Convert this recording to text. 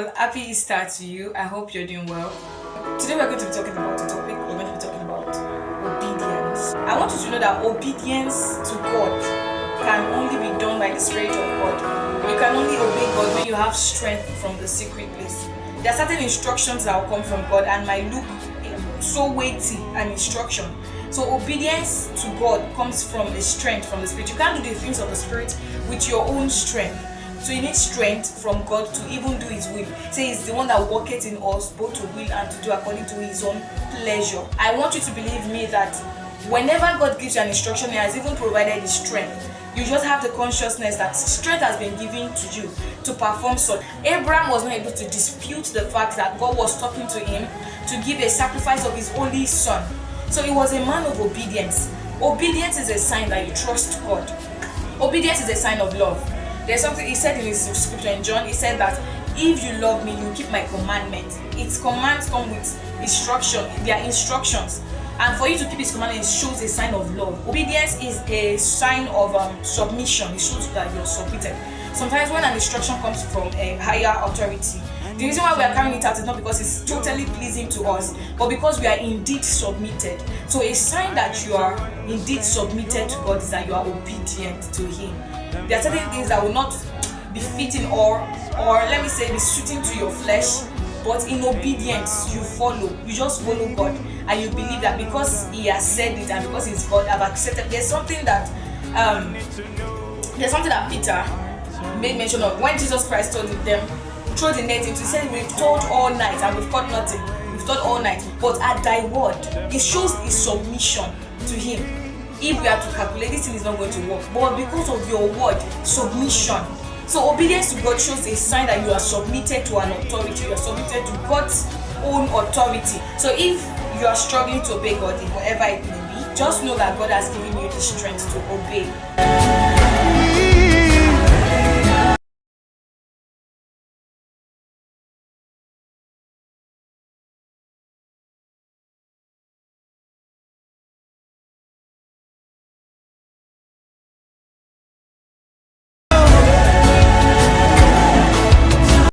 Well, happy Easter to you. I hope you're doing well. Today we're going to be talking about a topic. We're going to be talking about obedience. I want you to know that obedience to God can only be done by the Spirit of God. You can only obey God when you have strength from the secret place. There are certain instructions that will come from God and might look so weighty an instruction. So obedience to God comes from the strength from the Spirit. You can't do the things of the Spirit with your own strength. So you need strength from God to even do His will. Say He's the one that worketh in us both to will and to do according to His own pleasure. I want you to believe me that whenever God gives you an instruction, He has even provided the strength. You just have the consciousness that strength has been given to you to perform such. Abraham was not able to dispute the fact that God was talking to him to give a sacrifice of his only son. So he was a man of obedience. Obedience is a sign that you trust God. Obedience is a sign of love. There's something He said in His scripture in John. He said that if you love me, you keep my commandments. Its commands come with instruction. They are instructions. And for you to keep His commandments shows a sign of love. Obedience is a sign of submission. It shows that you're submitted. Sometimes when an instruction comes from a higher authority, the reason why we are carrying it out is not because it's totally pleasing to us, but because we are indeed submitted. So a sign that you are indeed submitted to God is that you are obedient to Him. There are certain things that will not be fitting or let me say be suiting to your flesh, but in obedience you follow. You just follow God and you believe that because He has said it and because He's God, I've accepted. There's something that Peter made mention of when Jesus Christ told them, throw the net into. He said, we've toiled all night and we've caught nothing. We've toiled all night, but at thy word, it shows His submission to Him. If we are to calculate, this thing is not going to work. But because of your word, submission. So obedience to God shows a sign that you are submitted to an authority. You are submitted to God's own authority. So if you are struggling to obey God in whatever it may be, just know that God has given you the strength to obey.